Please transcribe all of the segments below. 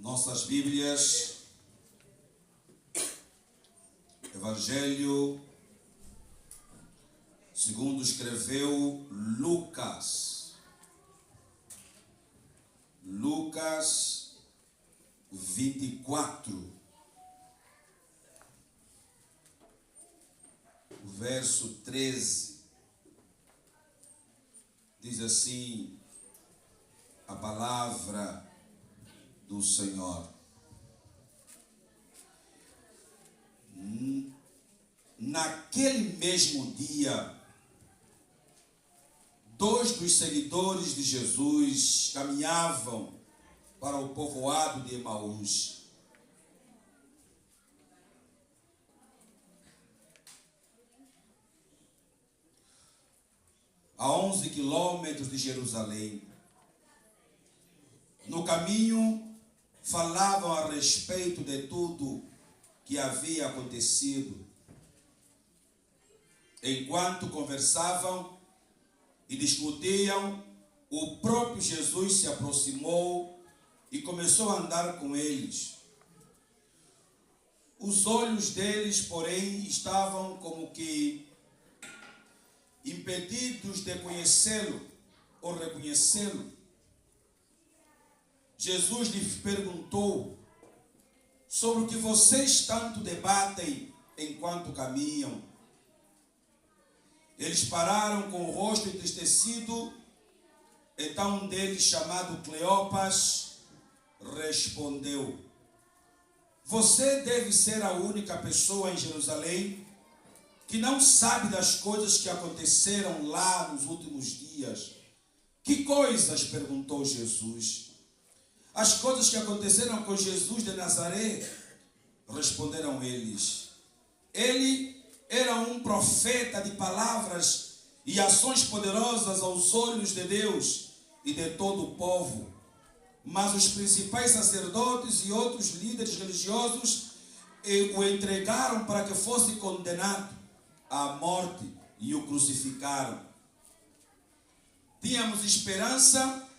Nossas Bíblias, Evangelho segundo escreveu Lucas. Lucas 24, verso 13. Diz assim a palavra do Senhor. Naquele mesmo dia, dois dos seguidores de Jesus caminhavam para o povoado de Emaús. A 11 quilômetros de Jerusalém. No caminho, falavam a respeito de tudo que havia acontecido. Enquanto conversavam e discutiam, o próprio Jesus se aproximou e começou a andar com eles. Os olhos deles, porém, estavam como que impedidos de conhecê-lo ou reconhecê-lo. Jesus lhes perguntou sobre o que vocês tanto debatem enquanto caminham. Eles pararam com o rosto entristecido. Então um deles, chamado Cleopas, respondeu: você deve ser a única pessoa em Jerusalém que não sabe das coisas que aconteceram lá nos últimos dias. Que coisas? Perguntou Jesus. As coisas que aconteceram com Jesus de Nazaré, responderam eles. Ele era um profeta de palavras e ações poderosas aos olhos de Deus e de todo o povo. Mas os principais sacerdotes e outros líderes religiosos o entregaram para que fosse condenado à morte e o crucificaram. Tínhamos esperança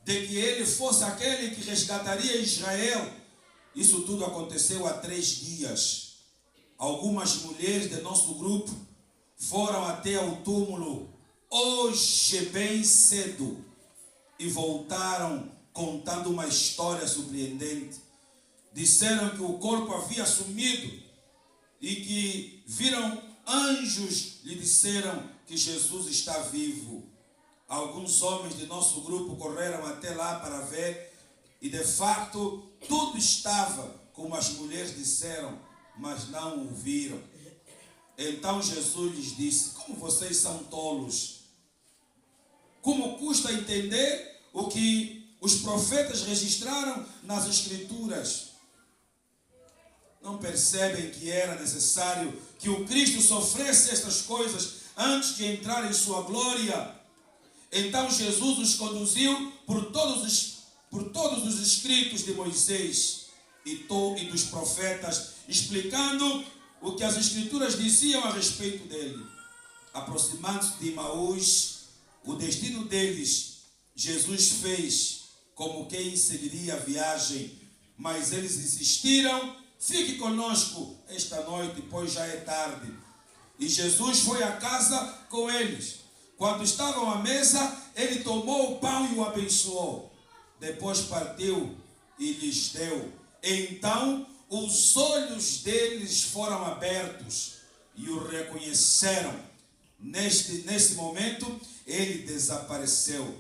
de que ele fosse aquele que resgataria Israel. Isso tudo aconteceu há 3 dias. Algumas mulheres de nosso grupo foram até ao túmulo hoje bem cedo e voltaram contando uma história surpreendente. Disseram que o corpo havia sumido e que viram anjos lhe disseram que Jesus está vivo. Alguns homens de nosso grupo correram até lá para ver e de fato tudo estava como as mulheres disseram, mas não o viram. Então Jesus lhes disse: como vocês são tolos! Como custa entender o que os profetas registraram nas Escrituras? Não percebem que era necessário que o Cristo sofresse estas coisas antes de entrar em sua glória? Então Jesus os conduziu por todos os escritos de Moisés e dos profetas, explicando o que as Escrituras diziam a respeito dele. Aproximando-se de Emaús, o destino deles, Jesus fez como quem seguiria a viagem, mas eles insistiram: fique conosco esta noite, pois já é tarde. E Jesus foi à casa com eles. Quando estavam à mesa, ele tomou o pão e o abençoou. Depois partiu e lhes deu. Então os olhos deles foram abertos e o reconheceram. Nesse momento, ele desapareceu.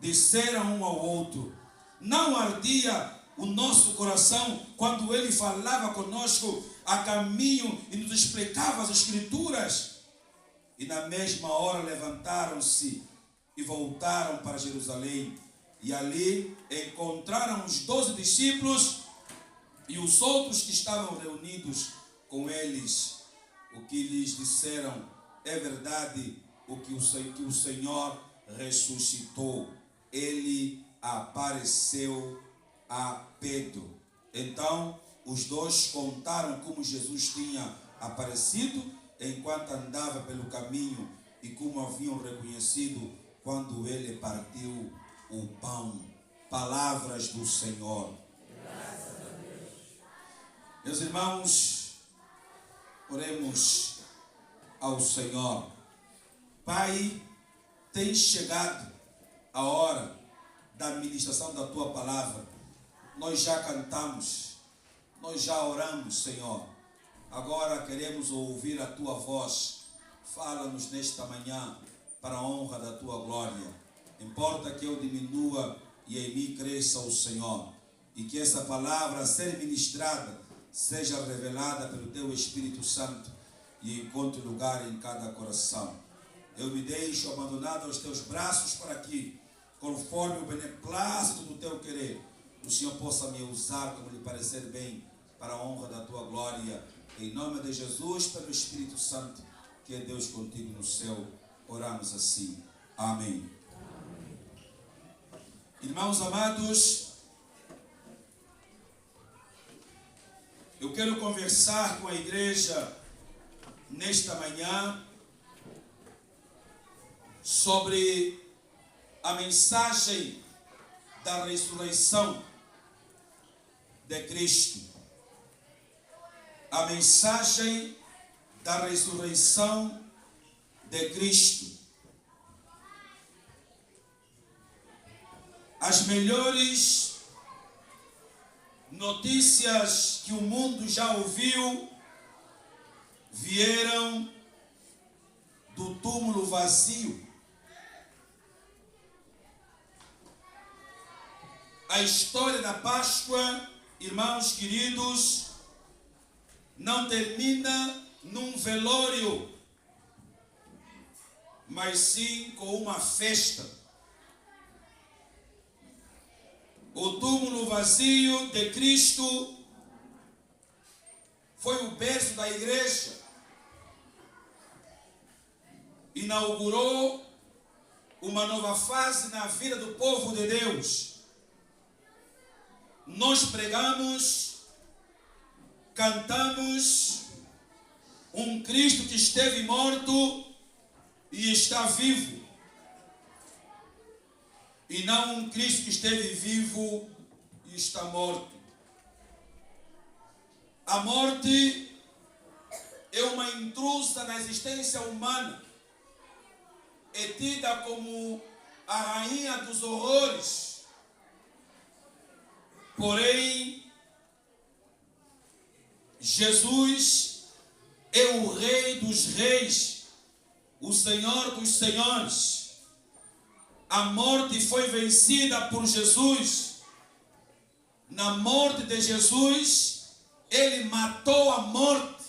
Disseram um ao outro: não ardia o nosso coração quando ele falava conosco a caminho e nos explicava as Escrituras? E na mesma hora levantaram-se e voltaram para Jerusalém. E ali encontraram os 12 discípulos e os outros que estavam reunidos com eles. O que lhes disseram: é verdade o que o Senhor ressuscitou. Ele apareceu a Pedro. Então os dois contaram como Jesus tinha aparecido enquanto andava pelo caminho e como haviam reconhecido quando ele partiu o pão. Palavras do Senhor. Meus irmãos, oremos ao Senhor. Pai, tem chegado a hora da ministração da Tua palavra. Nós já cantamos, nós já oramos, Senhor. Agora queremos ouvir a Tua voz. Fala-nos nesta manhã para a honra da Tua glória. Importa que eu diminua e em mim cresça o Senhor. E que essa palavra a ser ministrada seja revelada pelo Teu Espírito Santo e encontre lugar em cada coração. Eu me deixo abandonado aos Teus braços para que, conforme o beneplácito do Teu querer, o Senhor possa me usar como lhe parecer bem, para a honra da Tua glória. Em nome de Jesus, pelo Espírito Santo, que é Deus contigo no céu, oramos assim. Amém. Irmãos amados, eu quero conversar com a igreja nesta manhã sobre a mensagem da ressurreição de Cristo. A mensagem da ressurreição de Cristo. As melhores notícias que o mundo já ouviu vieram do túmulo vazio. A história da Páscoa, irmãos queridos, não termina num velório, mas sim com uma festa. O túmulo vazio de Cristo foi o berço da igreja. Inaugurou uma nova fase na vida do povo de Deus. Nós pregamos, cantamos um Cristo que esteve morto e está vivo. E não um Cristo que esteve vivo e está morto. A morte é uma intrusa na existência humana. É tida como a rainha dos horrores. Porém, Jesus é o Rei dos reis, o Senhor dos senhores. A morte foi vencida por Jesus. Na morte de Jesus, Ele matou a morte,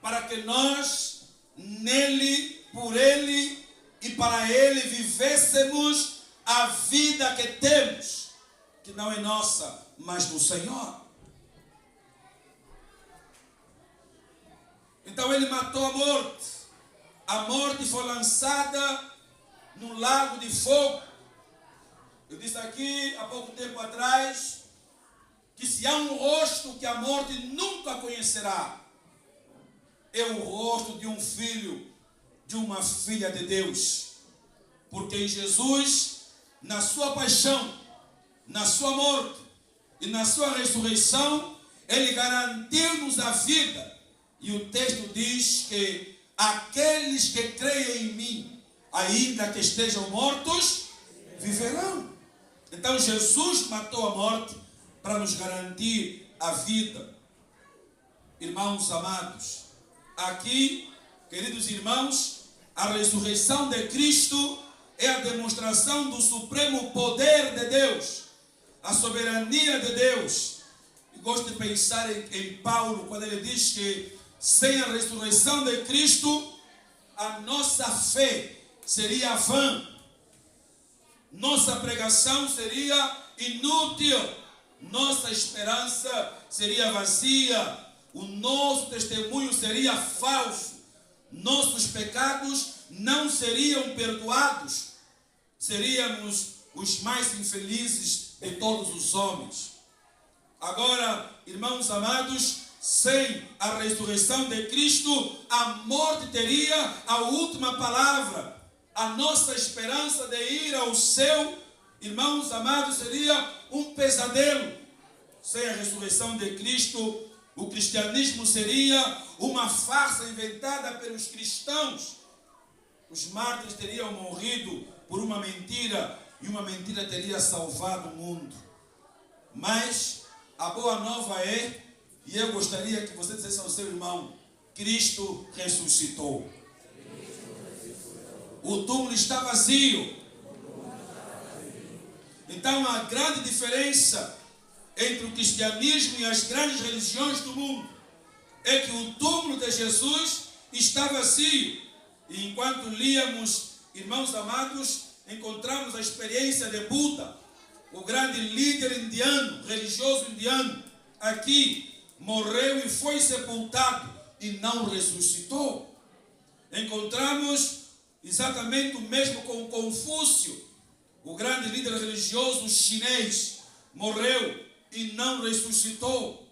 para que nós, nele, por Ele e para Ele, vivêssemos a vida que temos, que não é nossa, mas do Senhor. Então Ele matou a morte. A morte foi lançada no lago de fogo. Eu disse aqui há pouco tempo atrás que se há um rosto que a morte nunca conhecerá, é o rosto de um filho, de uma filha de Deus. Porque em Jesus, na sua paixão, na sua morte e na sua ressurreição, Ele garantiu-nos a vida. E o texto diz que aqueles que creem em mim, ainda que estejam mortos, viverão. Então Jesus matou a morte para nos garantir a vida. Irmãos amados, aqui, queridos irmãos, a ressurreição de Cristo é a demonstração do supremo poder de Deus, a soberania de Deus. Eu gosto de pensar em Paulo, quando ele diz que sem a ressurreição de Cristo, a nossa fé seria vã, nossa pregação seria inútil, nossa esperança seria vazia, o nosso testemunho seria falso, nossos pecados não seriam perdoados, seríamos os mais infelizes de todos os homens. Agora, irmãos amados, sem a ressurreição de Cristo, a morte teria a última palavra. A nossa esperança de ir ao céu, irmãos amados, seria um pesadelo. sem a ressurreição de Cristo, o cristianismo seria uma farsa inventada pelos cristãos. Os mártires teriam morrido por uma mentira e uma mentira teria salvado o mundo. Mas a boa nova é, e eu gostaria que você dissesse ao seu irmão, Cristo ressuscitou. O túmulo está vazio. Então a grande diferença entre o cristianismo e as grandes religiões do mundo é que o túmulo de Jesus está vazio. E enquanto líamos, irmãos amados, encontramos a experiência de Buda, o grande líder indiano, religioso indiano. Aqui morreu e foi sepultado e não ressuscitou. Encontramos exatamente o mesmo com Confúcio, o grande líder religioso chinês, morreu e não ressuscitou.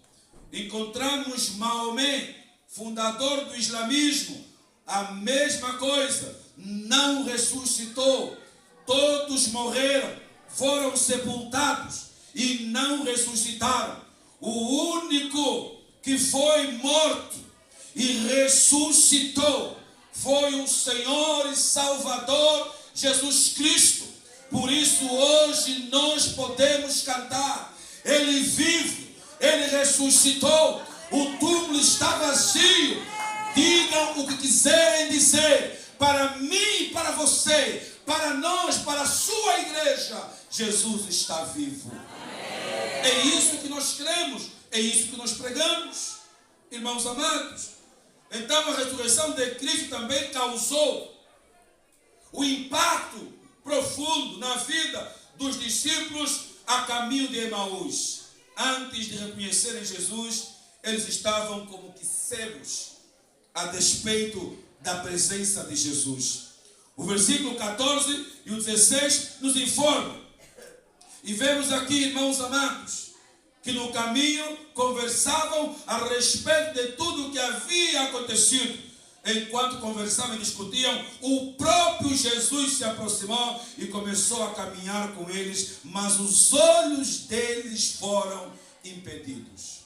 Encontramos Maomé, fundador do islamismo, a mesma coisa, não ressuscitou. Todos morreram, foram sepultados e não ressuscitaram. O único que foi morto e ressuscitou foi o Senhor e Salvador Jesus Cristo. Por isso hoje nós podemos cantar, Ele vive, Ele ressuscitou, o túmulo está vazio. Digam o que quiserem dizer, para mim e para você, para nós, para a sua igreja, Jesus está vivo. É isso que nós cremos, é isso que nós pregamos, irmãos amados. Então a ressurreição de Cristo também causou o impacto profundo na vida dos discípulos a caminho de Emaús. Antes de reconhecerem Jesus, eles estavam como que cegos a despeito da presença de Jesus. O versículo 14 e o 16 nos informam. E vemos aqui, irmãos amados, que no caminho conversavam a respeito de tudo o que havia acontecido. Enquanto conversavam e discutiam, o próprio Jesus se aproximou e começou a caminhar com eles, mas os olhos deles foram impedidos.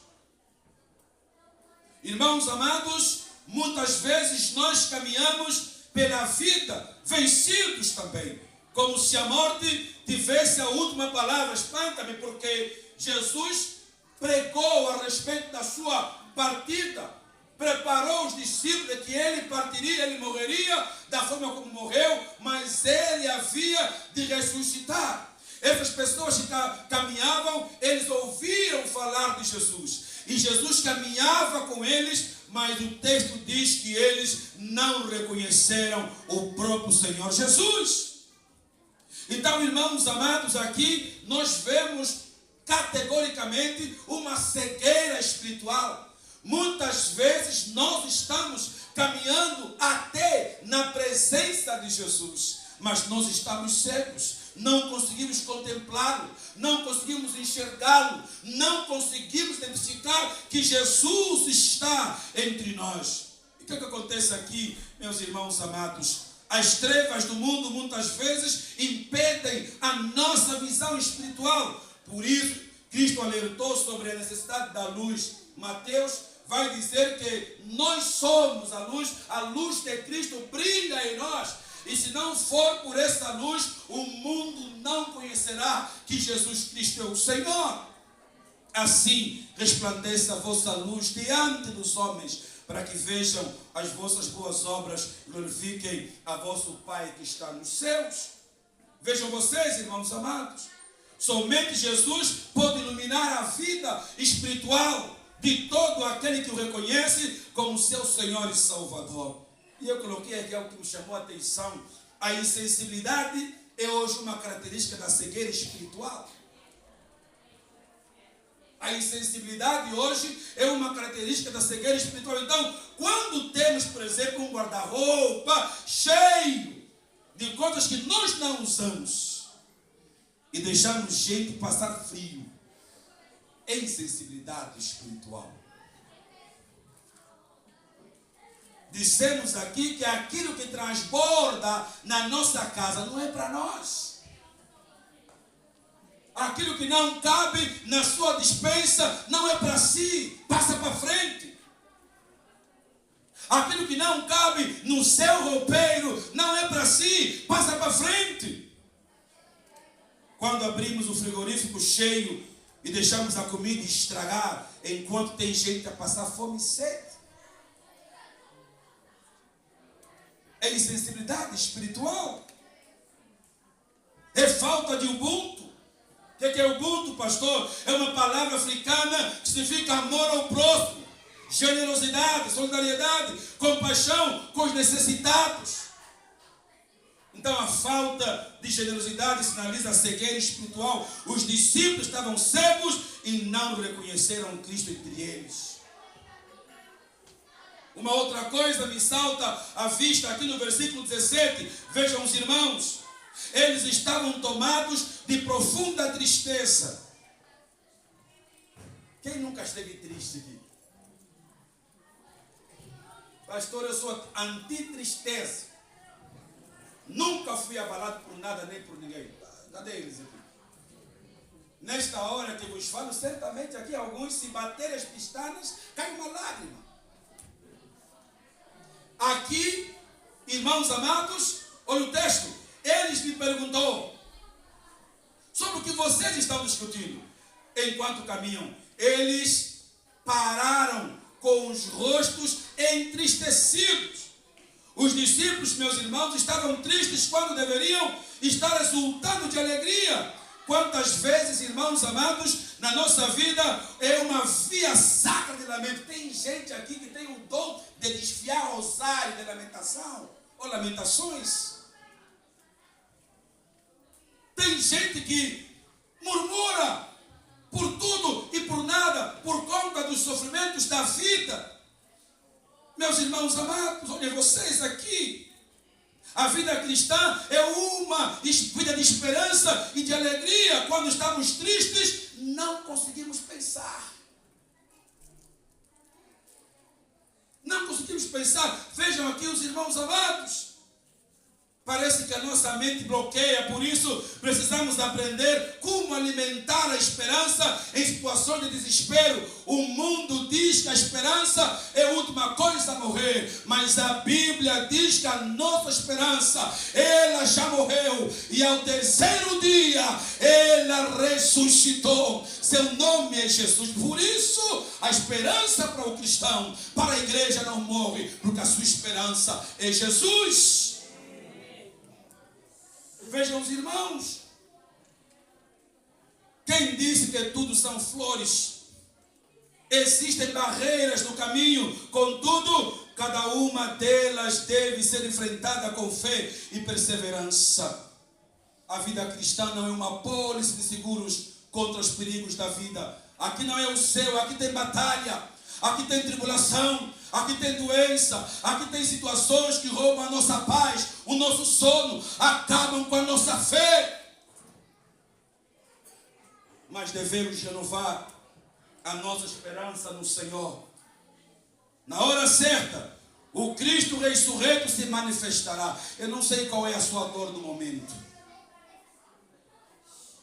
Irmãos amados, muitas vezes nós caminhamos pela vida vencidos também, como se a morte tivesse a última palavra. Espanta-me, porque Jesus pregou a respeito da sua partida, preparou os discípulos de que ele partiria, ele morreria da forma como morreu, mas ele havia de ressuscitar. Essas pessoas que caminhavam, eles ouviram falar de Jesus, e Jesus caminhava com eles, mas o texto diz que eles não reconheceram o próprio Senhor Jesus. Então, irmãos amados, aqui nós vemos categoricamente uma cegueira espiritual. Muitas vezes nós estamos caminhando até na presença de Jesus, mas nós estamos cegos, não conseguimos contemplá-lo, não conseguimos enxergá-lo, não conseguimos identificar que Jesus está entre nós. E o que acontece aqui, meus irmãos amados? As trevas do mundo muitas vezes impedem a nossa visão espiritual. Por isso, Cristo alertou sobre a necessidade da luz. Mateus vai dizer que nós somos a luz de Cristo brilha em nós. E se não for por essa luz, o mundo não conhecerá que Jesus Cristo é o Senhor. Assim resplandeça a vossa luz diante dos homens, para que vejam as vossas boas obras e glorifiquem a vosso Pai que está nos céus. Vejam vocês, irmãos amados, somente Jesus pode iluminar a vida espiritual de todo aquele que o reconhece como seu Senhor e Salvador. E eu coloquei aqui algo que me chamou a atenção. A insensibilidade é hoje uma característica da cegueira espiritual. A insensibilidade hoje é uma característica da cegueira espiritual. Então, quando temos, por exemplo, um guarda-roupa cheio de coisas que nós não usamos e deixamos gente passar frio, é insensibilidade espiritual. Dissemos aqui que aquilo que transborda na nossa casa não é para nós. Aquilo que não cabe na sua despensa não é para si, passa para frente. Aquilo que não cabe no seu roupeiro não é para si, passa para frente. Quando abrimos o frigorífico cheio e deixamos a comida estragar, enquanto tem gente a passar fome e sede, é insensibilidade espiritual, é falta de Ubuntu. O que é Ubuntu, pastor? É uma palavra africana que significa amor ao próximo, generosidade, solidariedade, compaixão com os necessitados. Então a falta de generosidade sinaliza a cegueira espiritual. Os discípulos estavam cegos e não reconheceram Cristo entre eles. Uma outra coisa me salta à vista aqui no versículo 17. Vejam os irmãos, eles estavam tomados de profunda tristeza. Quem nunca esteve triste aqui? Pastor, eu sou anti-tristeza. Nunca fui abalado por nada nem por ninguém. Cadê eles aqui? Nesta hora que vos falo, certamente aqui alguns, se baterem as pestanas, cai uma lágrima. Aqui, irmãos amados, olha o texto. Eles me perguntou sobre o que vocês estão discutindo. Enquanto caminham, eles pararam com os rostos entristecidos. Os discípulos, meus irmãos, estavam tristes quando deveriam estar exultando de alegria. Quantas vezes, irmãos amados, na nossa vida é uma via sacra de lamento. Tem gente aqui que tem o dom de desfiar rosário de lamentação ou lamentações. Tem gente que murmura por tudo e por nada, por conta dos sofrimentos da vida. Meus irmãos amados, olhem vocês aqui. A vida cristã é uma vida de esperança e de alegria. Quando estamos tristes, não conseguimos pensar. Não conseguimos pensar. Vejam aqui os irmãos amados. Parece que a nossa mente bloqueia, por isso precisamos aprender como alimentar a esperança em situações de desespero. O mundo diz que a esperança é a última coisa a morrer, mas a Bíblia diz que a nossa esperança, ela já morreu e ao terceiro dia ela ressuscitou. Seu nome é Jesus. Por isso a esperança para o cristão, para a igreja não morre, porque a sua esperança é Jesus. Vejam os irmãos, quem disse que tudo são flores? Existem barreiras no caminho, contudo, cada uma delas deve ser enfrentada com fé e perseverança. A vida cristã não é uma pólice de seguros contra os perigos da vida. Aqui não é o céu, aqui tem batalha, aqui tem tribulação, aqui tem doença, aqui tem situações que roubam a nossa paz, o nosso sono, acabam com a nossa fé. Mas devemos renovar a nossa esperança no Senhor. Na hora certa, o Cristo ressurreto se manifestará. Eu não sei qual é a sua dor no momento,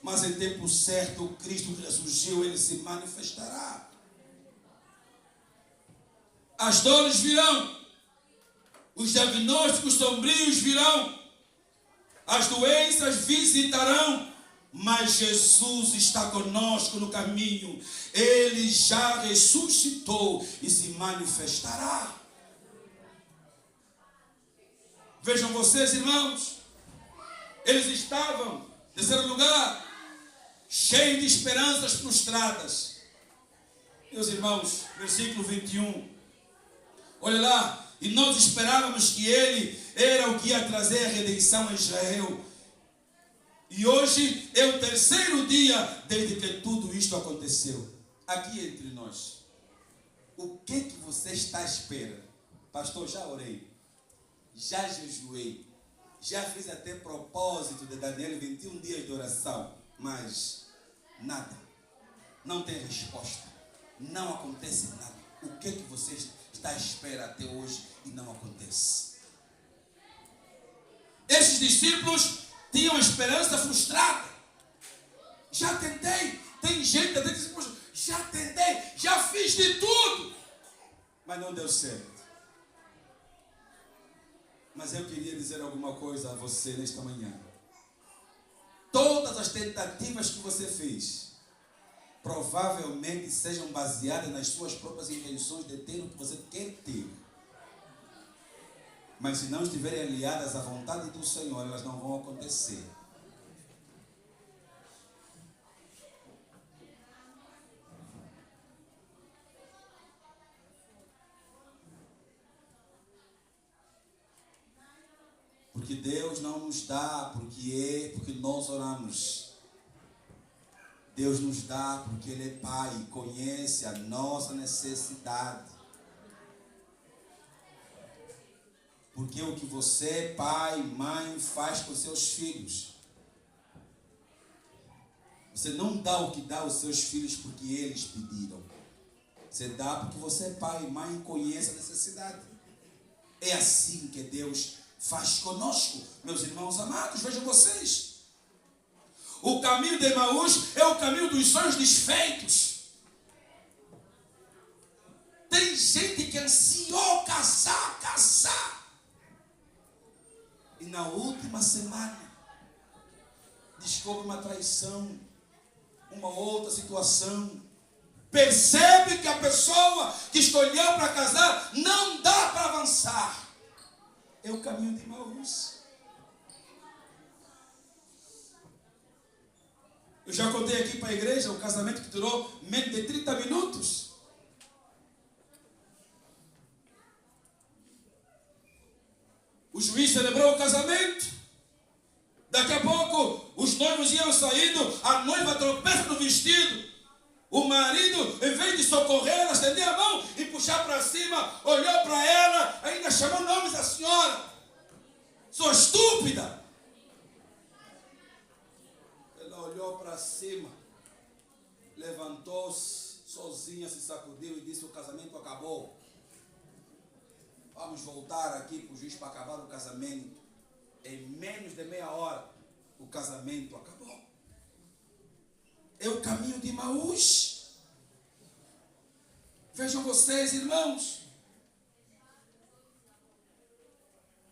mas em tempo certo, o Cristo que ressurgiu, ele se manifestará. As dores virão, os diagnósticos sombrios virão, as doenças visitarão, mas Jesus está conosco no caminho. Ele já ressuscitou e se manifestará. Vejam vocês, irmãos, eles estavam, em terceiro lugar, cheios de esperanças frustradas. Meus irmãos, versículo 21. Olha lá, e nós esperávamos que ele era o que ia trazer a redenção a Israel. E hoje é o terceiro dia desde que tudo isto aconteceu. Aqui entre nós, o que você está à espera? Pastor, já orei, já jejuei, já fiz até propósito de Daniel 21 dias de oração, mas nada, não tem resposta, não acontece nada. O que você está à espera até hoje e não acontece? Esses discípulos tinham esperança frustrada. já tentei. Tem gente até que diz, poxa, já tentei, já fiz de tudo, mas não deu certo. Mas eu queria dizer alguma coisa a você nesta manhã. Todas as tentativas que você fez, provavelmente sejam baseadas nas suas próprias intenções de ter o que você quer ter. Mas se não estiverem aliadas à vontade do Senhor, elas não vão acontecer. Porque Deus não nos dá porque nós oramos. Deus nos dá porque Ele é Pai e conhece a nossa necessidade. Porque o que você, pai, mãe, faz com seus filhos, você não dá o que dá aos seus filhos porque eles pediram. Você dá porque você é pai e mãe e conhece a necessidade. É assim que Deus faz conosco, meus irmãos amados. Vejam vocês, o caminho de Emaús é o caminho dos sonhos desfeitos. Tem gente que ansiou casar, e na última semana descobre uma traição, uma outra situação. Percebe que a pessoa que escolheu para casar não dá para avançar. É o caminho de Emaús. Eu já contei aqui para a igreja um casamento que durou menos de 30 minutos. O juiz celebrou o casamento. Daqui a pouco os noivos iam saindo, a noiva tropeça no vestido. O marido, em vez de socorrê-la, estender a mão e puxar para cima, olhou para ela, ainda chamou nomes da senhora. Sua estúpida. Ela olhou para cima, levantou-se, sozinha se sacudiu e disse: o casamento acabou. Vamos voltar aqui para o juiz para acabar o casamento. Em menos de meia hora, o casamento acabou. É o caminho de Emaús. Vejam vocês, irmãos.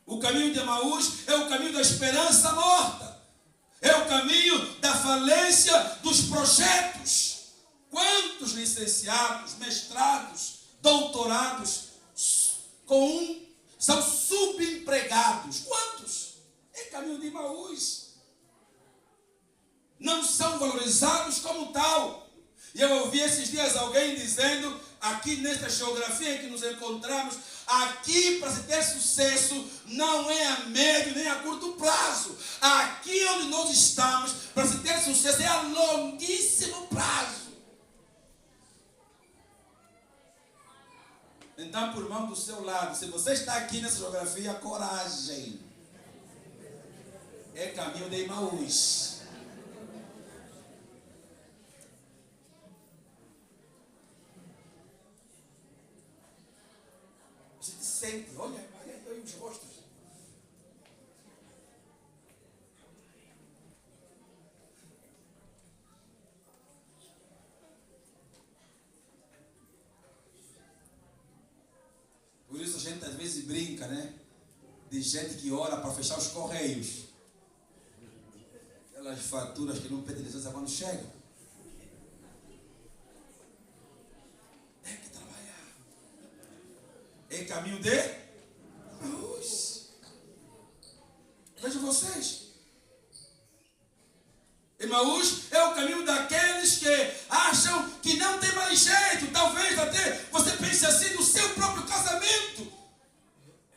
O caminho de Emaús é o caminho da esperança morta. É o caminho da falência dos projetos. Quantos licenciados, mestrados, doutorados são subempregados? Quantos? É caminho de Emaús. Não são valorizados como tal. E eu ouvi esses dias alguém dizendo, aqui nesta geografia em que nos encontramos, aqui para se ter sucesso não é a médio nem a curto prazo. Aqui onde nós estamos, para se ter sucesso é a longuíssimo prazo. Então, por mão do seu lado, se você está aqui nessa geografia, coragem. É caminho de Emaús. Você te sente, olha aí os rostos. Por isso a gente às vezes brinca, né? De gente que ora para fechar os correios. Aquelas faturas que não pedem licença quando chegam. Tem que trabalhar. É caminho de Emaús. Vejam vocês. Emaús é o caminho daqueles que acham que não tem mais jeito. Talvez até você pense assim no seu próprio casamento.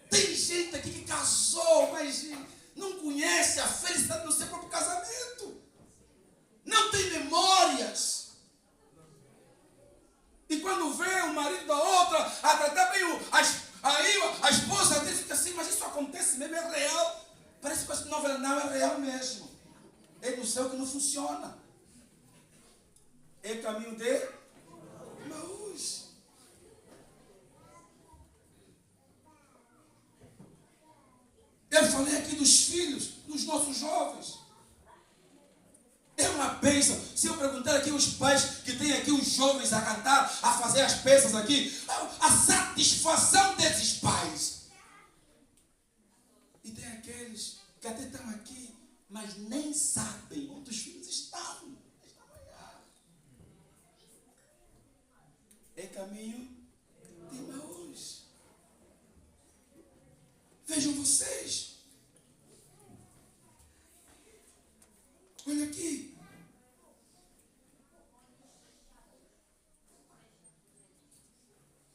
Tem gente aqui que casou, mas não conhece a felicidade do seu próprio casamento. Não tem memórias. E quando vê o marido da outra a tratar bem aí a esposa dele fica assim, mas isso acontece mesmo, é real. Parece que essa novela não é real mesmo. É do céu que não funciona. É caminho de Emaús. Eu falei aqui dos filhos, dos nossos jovens. É uma bênção. Se eu perguntar aqui os pais que têm aqui os jovens a cantar, a fazer as peças aqui, a satisfação desses pais. E tem aqueles que até estão aqui, mas nem sabem onde os filhos estão. É caminho de Emaús. Vejam vocês. Olha aqui.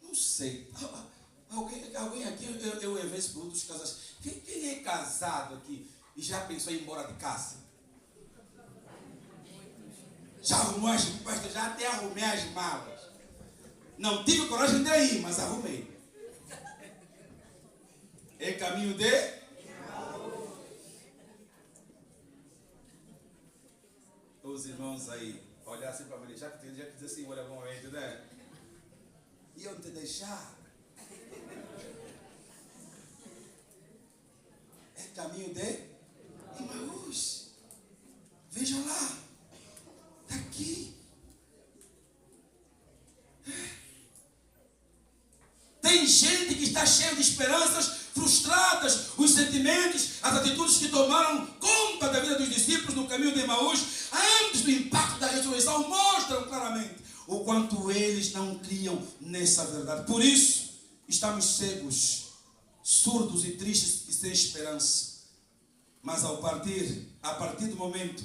Não sei. Alguém aqui, eu às vezes pergunto dos casais. Quem é casado aqui e já pensou em ir embora de casa? Já arrumou as malas? Já até arrumei as malas. Não tive coragem de ir, mas arrumei. É caminho de... Os irmãos aí, olhar assim para mim, já que diz assim, olha bom momento, né? E eu te deixar. É caminho de Emaús. Veja lá. Está aqui. Tem gente que está cheia de esperanças frustradas, os sentimentos, as atitudes que tomaram conta da vida dos discípulos no caminho de Emaús, antes do impacto da ressurreição, mostram claramente o quanto eles não criam nessa verdade. Por isso, estamos cegos, surdos e tristes e sem esperança. Mas a partir do momento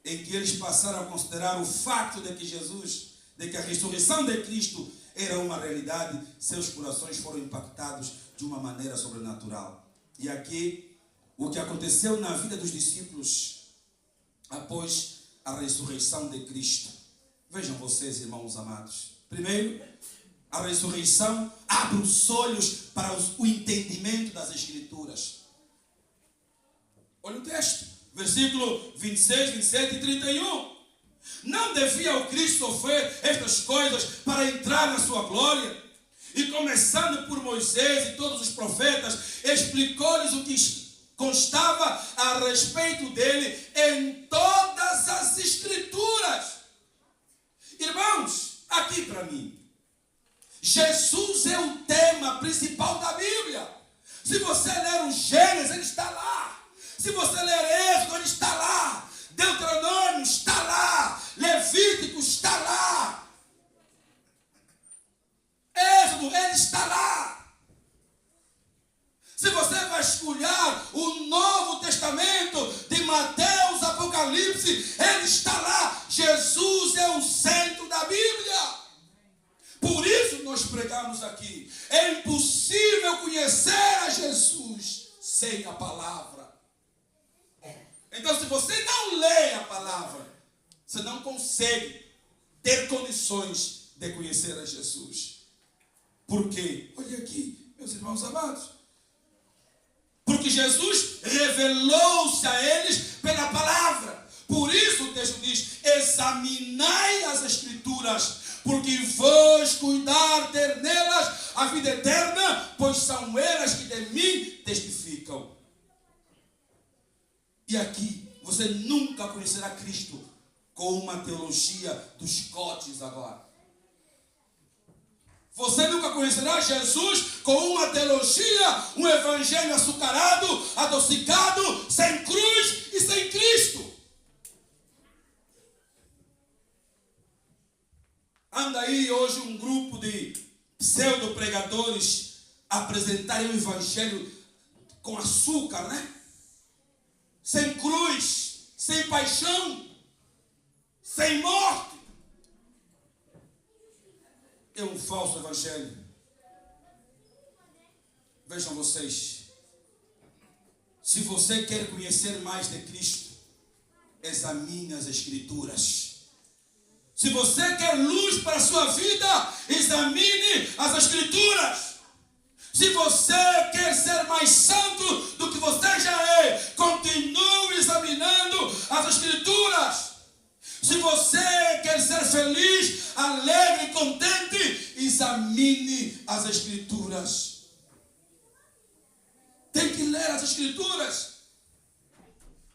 em que eles passaram a considerar o facto de que Jesus, de que a ressurreição de Cristo era uma realidade, seus corações foram impactados de uma maneira sobrenatural. E aqui, o que aconteceu na vida dos discípulos após a ressurreição de Cristo. Vejam vocês, irmãos amados. Primeiro, a ressurreição abre os olhos para o entendimento das Escrituras. Olha o texto, versículo 26, 27 e 31. Não devia o Cristo sofrer estas coisas para entrar na sua glória? E começando por Moisés e todos os profetas, explicou-lhes o que constava a respeito dele em todas as Escrituras. Irmãos, aqui para mim, Jesus é o tema principal da Bíblia. Se você ler o Gênesis, ele está lá. Se você ler Êxodo, ele está lá. Deuteronômio está lá. Levítico está lá. Êxodo, ele está lá. Se você vasculhar o Novo Testamento, de Mateus, Apocalipse, ele está lá. Jesus é o centro da Bíblia. Por isso nós pregamos aqui. É impossível conhecer a Jesus sem a palavra. Então, se você não lê a palavra, você não consegue ter condições de conhecer a Jesus. Por quê? Olha aqui, meus irmãos amados. Porque Jesus revelou-se a eles pela palavra. Por isso o texto diz: examinai as Escrituras, porque vós cuidar ter nelas a vida eterna, pois são elas que de mim testificam. E aqui, você nunca conhecerá Cristo com uma teologia dos cotes agora. Você nunca conhecerá Jesus com uma teologia, um evangelho açucarado, adocicado, sem cruz e sem Cristo. Anda aí hoje um grupo de pseudo-pregadores apresentarem o evangelho com açúcar, né? Sem cruz, sem paixão, sem morte. É um falso evangelho. Vejam vocês. Se você quer conhecer mais de Cristo, examine as Escrituras. Se você quer luz para a sua vida, examine as Escrituras. Se você quer ser mais santo do que você já é, continue examinando as Escrituras. Se você quer ser feliz, alegre e contente, examine as Escrituras. Tem que ler as Escrituras.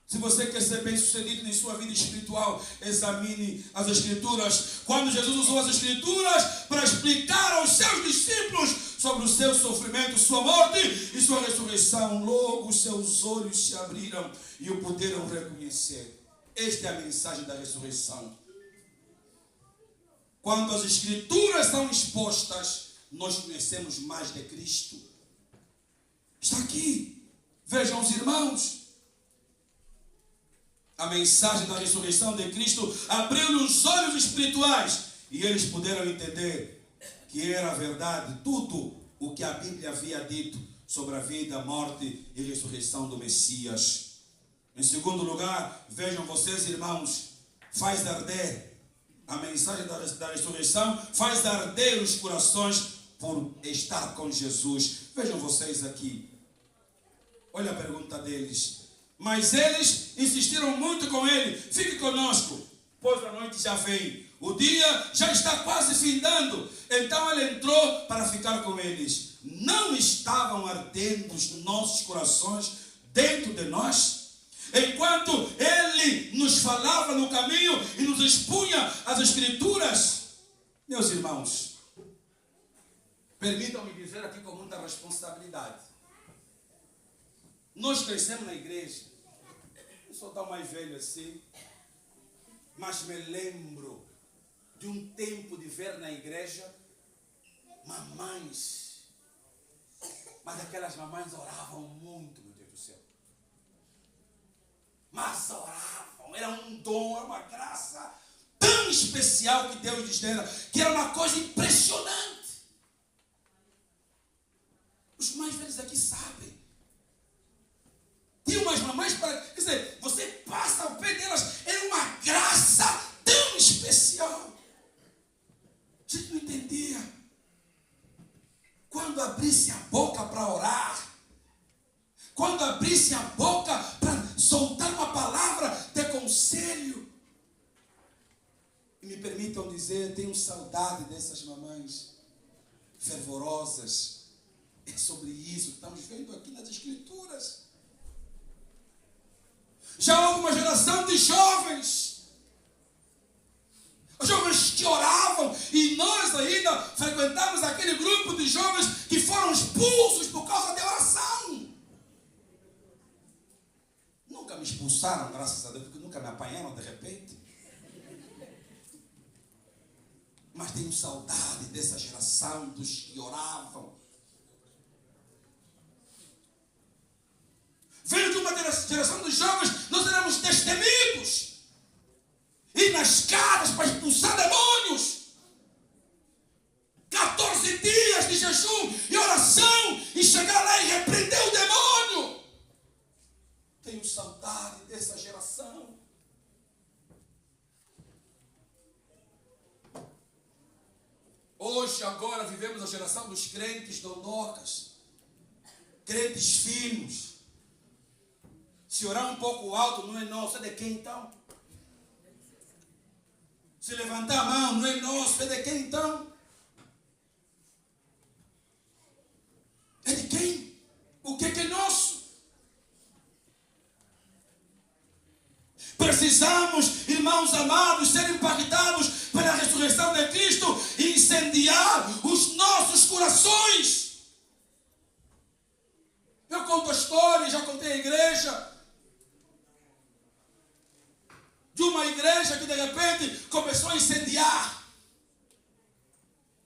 Se você quer ser bem sucedido em sua vida espiritual, examine as Escrituras. Quando Jesus usou as Escrituras para explicar aos seus discípulos sobre o seu sofrimento, sua morte e sua ressurreição, logo os seus olhos se abriram e o puderam reconhecer. Esta é a mensagem da ressurreição. Quando as Escrituras são expostas, nós conhecemos mais de Cristo. Está aqui. Vejam os irmãos. A mensagem da ressurreição de Cristo abriu-lhe os olhos espirituais e eles puderam entender que era verdade tudo o que a Bíblia havia dito sobre a vida, morte e ressurreição do Messias. Em segundo lugar, vejam vocês, irmãos, faz arder a mensagem da ressurreição, faz arder os corações por estar com Jesus. Vejam vocês aqui. Olha a pergunta deles. Mas eles insistiram muito com ele. Fique conosco, pois a noite já vem. O dia já está quase findando. Então ele entrou para ficar com eles. Não estavam ardendo os nossos corações dentro de nós? Enquanto ele nos falava no caminho e nos expunha as Escrituras. Meus irmãos, permitam-me dizer aqui com muita responsabilidade. Nós crescemos na igreja. Eu sou tão mais velho assim, mas me lembro de um tempo de ver na igreja mamães. Mas aquelas mamães oravam muito, meu Deus do céu. Mas oravam, era um dom, era uma graça tão especial que Deus lhes dera, que era uma coisa impressionante. Os mais velhos aqui sabem. Tinha umas mamães para... Quer dizer, você passa ao pé delas, era uma graça tão especial. A gente não entendia. Quando abrisse a boca para orar, quando abrisse a boca para soltar uma palavra de conselho. E me permitam dizer, tenho saudade dessas mamães fervorosas. É sobre isso que estamos vendo aqui nas Escrituras. Já houve uma geração de jovens. Os jovens que oravam. E nós ainda frequentamos aquele grupo de jovens que foram expulsos por causa da oração. Nunca me expulsaram, graças a Deus, porque nunca me apanharam de repente. Mas tenho saudade dessa geração dos que oravam. Veio de uma geração dos jovens, nós éramos destemidos. Ir nas casas para expulsar demônios. 14 dias de jejum e oração e chegar lá e repreender o demônio. Tenho saudade dessa geração. Hoje, agora, vivemos a geração dos crentes dondocas. Crentes finos. Se orar um pouco alto, não é nosso, é de quem então? Se levantar a mão, não é nosso, é de quem então? É de quem? O que é nosso? Precisamos, irmãos amados, ser impactados pela ressurreição de Cristo e incendiar os nossos corações. Eu conto a história, já contei a igreja, de uma igreja que de repente começou a incendiar.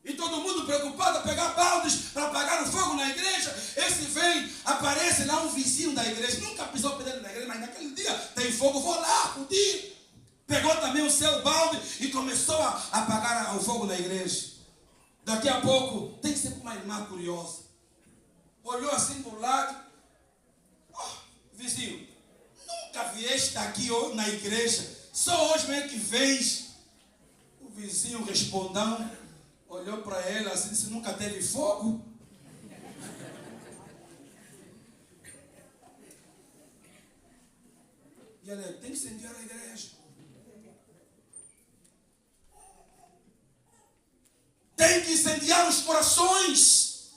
E todo mundo preocupado a pegar baldes para apagar o fogo na igreja. Esse vem, aparece lá um vizinho da igreja. Nunca pisou pedendo na igreja, mas naquele dia tem fogo, vou lá, acudir. Pegou também o seu balde e começou a apagar o fogo da igreja. Daqui a pouco, tem sempre uma irmã curiosa. Olhou assim para o lado. Oh, vizinho, nunca vieste aqui na igreja. Só hoje mesmo que vens. O vizinho respondão, olhou para ela assim, disse, nunca teve fogo? E ela, tem que incendiar a igreja. Tem que incendiar os corações,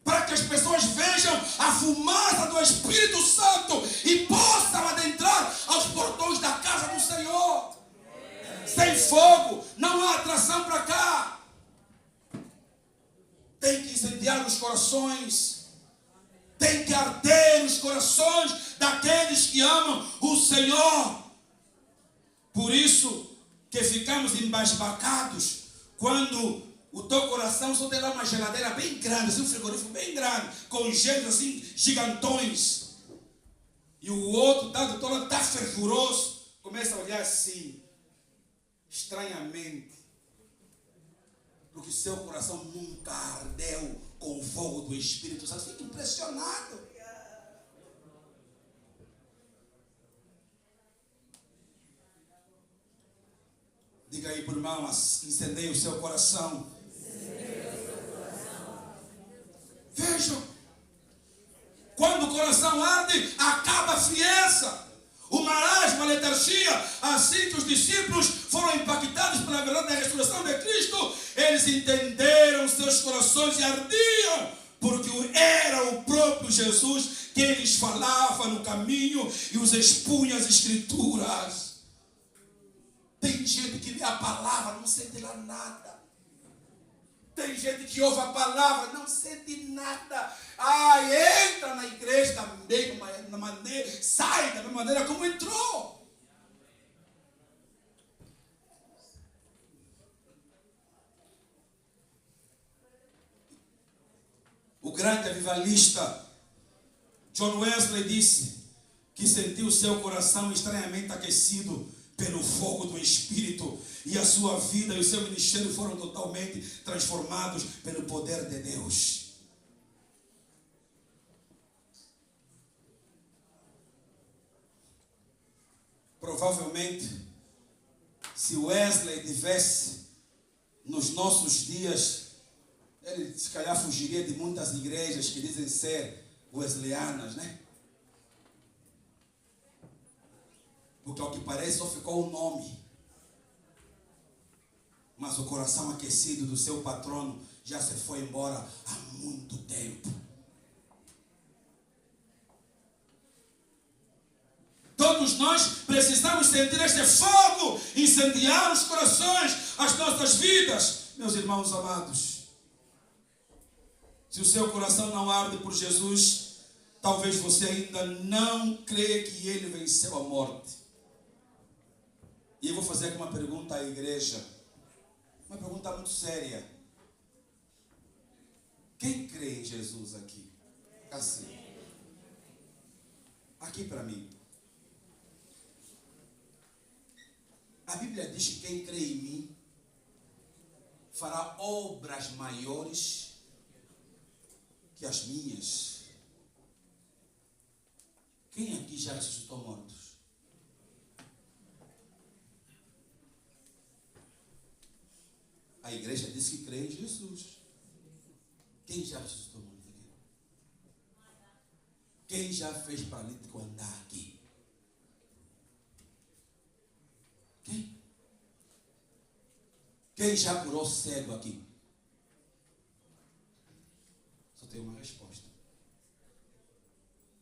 para que as pessoas vejam a fumaça do Espírito Santo e possam adentrar queimar os corações. Tem que arder os corações daqueles que amam o Senhor. Por isso que ficamos embasbacados quando o teu coração só tem lá uma geladeira bem grande, assim, um frigorífico bem grande, com gelos assim gigantões. E o outro está fervoroso, começa a olhar assim, estranhamente. Porque o seu coração nunca ardeu com o fogo do Espírito Santo. Fica impressionado. Diga aí por irmão, incendeie o seu coração. Vejam, quando o coração arde, acaba a frieza, o marasmo, a letargia. Assim que os discípulos foram impactados pela verdade da ressurreição de Cristo, eles entenderam seus corações e ardiam, porque era o próprio Jesus que eles falavam no caminho e os expunha as Escrituras. Tem gente que lê a palavra, não sente lá nada. Tem gente que ouve a palavra, não sente nada. Entra na igreja da mesma maneira, sai da mesma maneira como entrou. O grande avivalista John Wesley disse que sentiu o seu coração estranhamente aquecido pelo fogo do Espírito, e a sua vida e o seu ministério foram totalmente transformados pelo poder de Deus. Provavelmente, se Wesley tivesse nos nossos dias, ele se calhar fugiria de muitas igrejas que dizem ser wesleyanas, né? Porque ao que parece só ficou o nome. Mas o coração aquecido do seu patrono já se foi embora há muito tempo. Todos nós precisamos sentir este fogo incendiar os corações, as nossas vidas. Meus irmãos amados, se o seu coração não arde por Jesus, talvez você ainda não crê que ele venceu a morte. E eu vou fazer aqui uma pergunta à igreja. Uma pergunta muito séria. Quem crê em Jesus aqui? Assim. Aqui para mim. A Bíblia diz que quem crê em mim fará obras maiores que as minhas. Quem aqui já ressuscitou mortos? A igreja diz que crê em Jesus. Quem já ressuscitou morto aqui? Quem já fez paralítico andar aqui? Quem? Quem já curou cego aqui? Só tem uma resposta.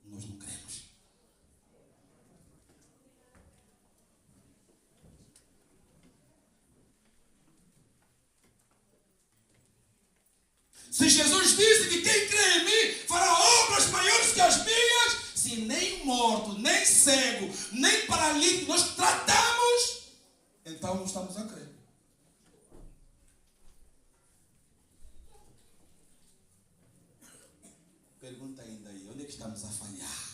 Nós não cremos. Se Jesus disse que quem crê em mim fará obras maiores que as minhas, se nem morto, nem cego, nem paralítico nós tratamos, então não estamos a crer. Pergunta ainda aí, onde é que estamos a falhar?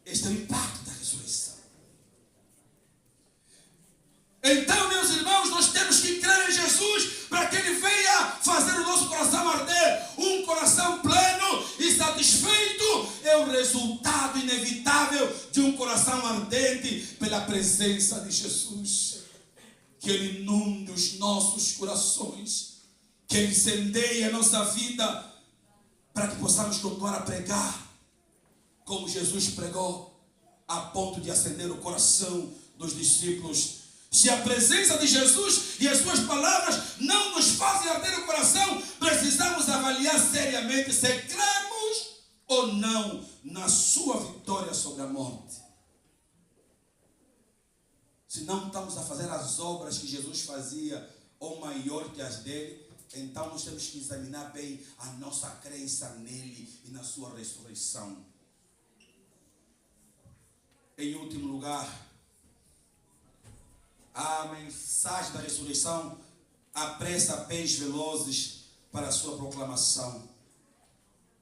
Este é o impacto da ressurreição. Então, meus irmãos, nós temos que crer em Jesus para que Ele venha fazer o nosso coração arder. Um coração pleno e satisfeito é o resultado inevitável de um coração ardente pela presença de Jesus. Que Ele inunde os nossos corações, que Ele incendeie a nossa vida, para que possamos continuar a pregar como Jesus pregou, a ponto de acender o coração dos discípulos. Se a presença de Jesus e as suas palavras não nos fazem arder o coração, precisamos avaliar seriamente se cremos ou não na sua vitória sobre a morte. Se não estamos a fazer as obras que Jesus fazia, ou maior que as dele, então nós temos que examinar bem a nossa crença nele e na sua ressurreição. Em último lugar, a mensagem da ressurreição apressa pés velozes para a sua proclamação.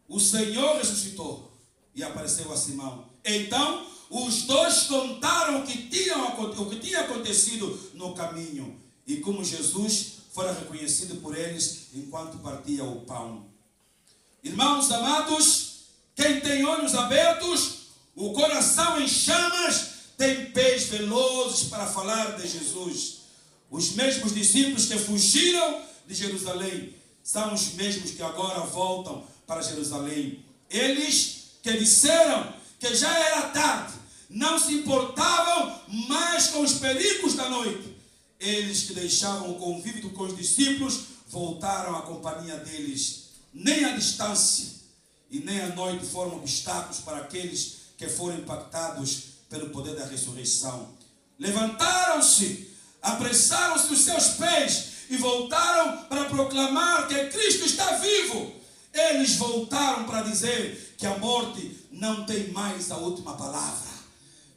O Senhor ressuscitou e apareceu a Simão. Então, os dois contaram o que tinha acontecido no caminho e como Jesus fora reconhecido por eles enquanto partia o pão. Irmãos amados, quem tem olhos abertos, o coração em chamas, tem pés velozes para falar de Jesus. Os mesmos discípulos que fugiram de Jerusalém são os mesmos que agora voltam para Jerusalém. Eles que disseram que já era tarde, não se importavam mais com os perigos da noite. Eles que deixavam o convívio com os discípulos voltaram à companhia deles. Nem a distância e nem a noite foram obstáculos para aqueles que foram impactados pelo poder da ressurreição. Levantaram-se, apressaram-se os seus pés e voltaram para proclamar que Cristo está vivo. Eles voltaram para dizer que a morte não tem mais a última palavra.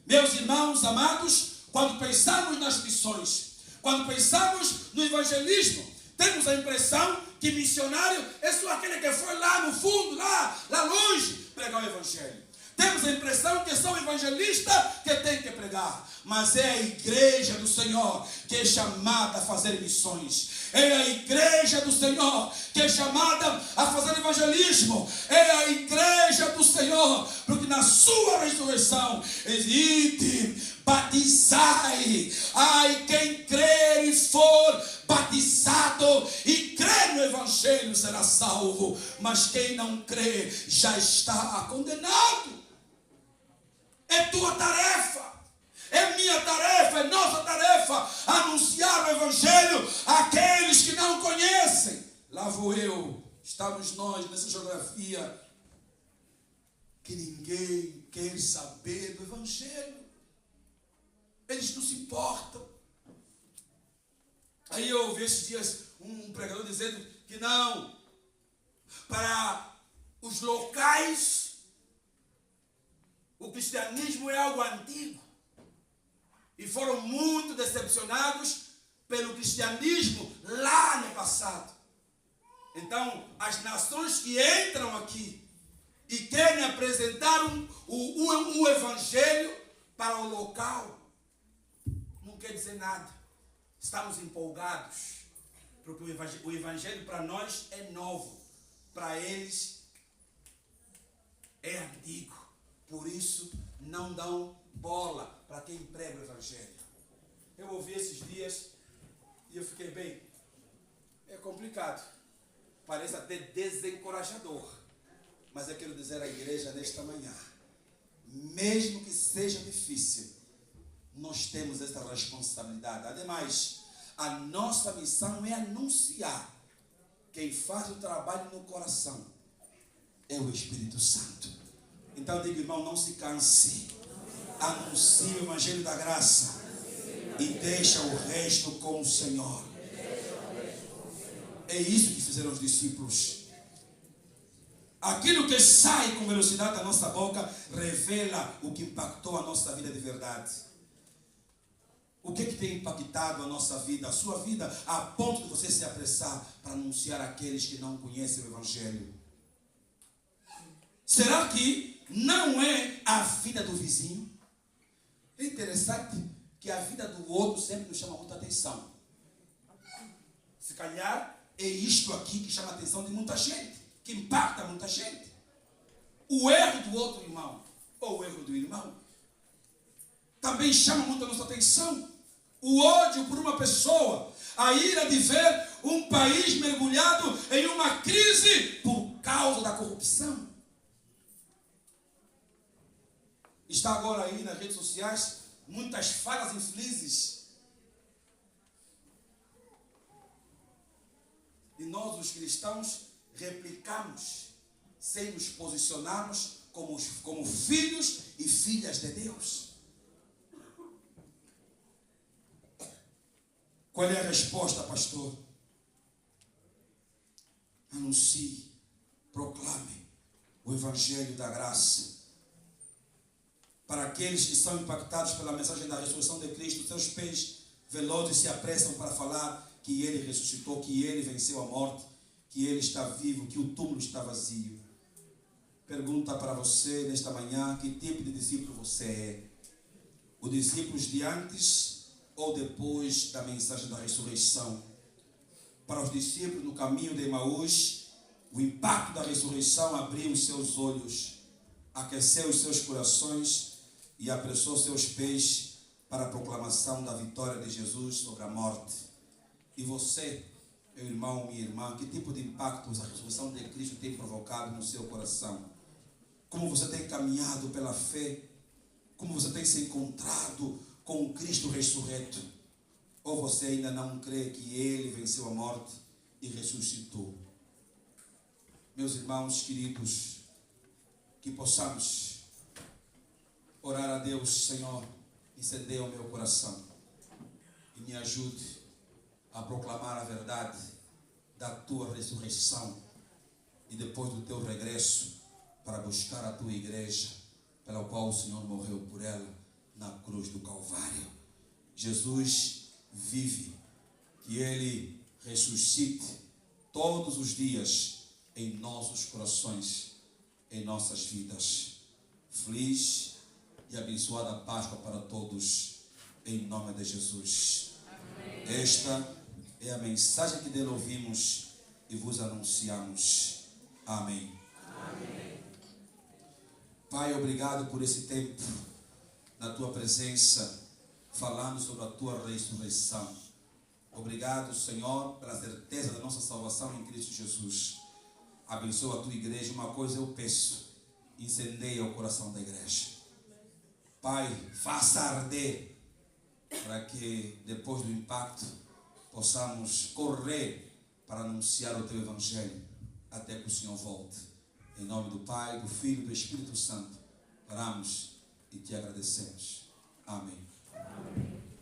Meus irmãos amados, quando pensamos nas missões, quando pensamos no evangelismo, temos a impressão que missionário é só aquele que foi lá no fundo, lá longe, pregar o evangelho. Temos a impressão que é só o evangelista que tem que pregar. Mas é a igreja do Senhor que é chamada a fazer missões. É a igreja do Senhor que é chamada a fazer evangelismo. É a igreja do Senhor, porque na sua ressurreição existe batizai. Ai, quem crer e for batizado e crer no evangelho será salvo. Mas quem não crê já está condenado. É tua tarefa, é minha tarefa, é nossa tarefa anunciar o evangelho àqueles que não conhecem. Lá vou eu, estamos nós nessa geografia que ninguém quer saber do evangelho. Eles não se importam. Aí eu ouvi esses dias um pregador dizendo que não, para os locais o cristianismo é algo antigo. E foram muito decepcionados pelo cristianismo lá no passado. Então, as nações que entram aqui e querem apresentar o evangelho para o local, não quer dizer nada. Estamos empolgados, porque o evangelho para nós é novo, para eles é antigo. Por isso, não dão bola para quem prega o evangelho. Eu ouvi esses dias e eu fiquei bem. É complicado. Parece até desencorajador. Mas eu quero dizer à igreja nesta manhã, mesmo que seja difícil, nós temos essa responsabilidade. Ademais, a nossa missão é anunciar. Quem faz o trabalho no coração é o Espírito Santo. Então eu digo, irmão, não se canse. Anuncie o evangelho da graça e deixa o resto com o Senhor. É isso que fizeram os discípulos. Aquilo que sai com velocidade da nossa boca revela o que impactou a nossa vida de verdade. O que tem impactado a nossa vida, a sua vida, a ponto de você se apressar para anunciar àqueles que não conhecem o evangelho? Será que não é a vida do vizinho? É interessante que a vida do outro sempre nos chama muita atenção. Se calhar é isto aqui que chama a atenção de muita gente, que impacta muita gente. O erro do outro irmão, ou o erro do irmão, também chama muito a nossa atenção. O ódio por uma pessoa, a ira de ver um país mergulhado em uma crise por causa da corrupção. Está agora aí nas redes sociais muitas falas infelizes. E nós, os cristãos, replicamos sem nos posicionarmos como filhos e filhas de Deus. Qual é a resposta, pastor? Anuncie, proclame o Evangelho da graça. Para aqueles que são impactados pela mensagem da ressurreição de Cristo, seus pés velozes se apressam para falar que Ele ressuscitou, que Ele venceu a morte, que Ele está vivo, que o túmulo está vazio. Pergunta para você nesta manhã, que tipo de discípulo você é? O discípulo de antes ou depois da mensagem da ressurreição? Para os discípulos no caminho de Emaús, o impacto da ressurreição abriu os seus olhos, aqueceu os seus corações e apressou seus pés para a proclamação da vitória de Jesus sobre a morte. E você, meu irmão, minha irmã, que tipo de impacto a ressurreição de Cristo tem provocado no seu coração? Como você tem caminhado pela fé? Como você tem se encontrado com o Cristo ressurreto? Ou você ainda não crê que Ele venceu a morte e ressuscitou? Meus irmãos queridos, que possamos orar a Deus: Senhor, incendeia o meu coração e me ajude a proclamar a verdade da Tua ressurreição e depois do Teu regresso para buscar a Tua igreja, pela qual o Senhor morreu por ela na cruz do Calvário. Jesus vive, que Ele ressuscite todos os dias em nossos corações, em nossas vidas. Feliz e abençoada Páscoa para todos, em nome de Jesus. Amém. Esta é a mensagem que dele ouvimos e vos anunciamos. Amém. Amém. Pai, obrigado por esse tempo na Tua presença, falando sobre a Tua ressurreição. Obrigado, Senhor, pela certeza da nossa salvação em Cristo Jesus. Abençoa a Tua igreja. Uma coisa eu peço: incendeia o coração da igreja. Pai, faça arder, para que depois do impacto possamos correr para anunciar o Teu Evangelho até que o Senhor volte. Em nome do Pai, do Filho e do Espírito Santo, oramos e Te agradecemos. Amém. Amém.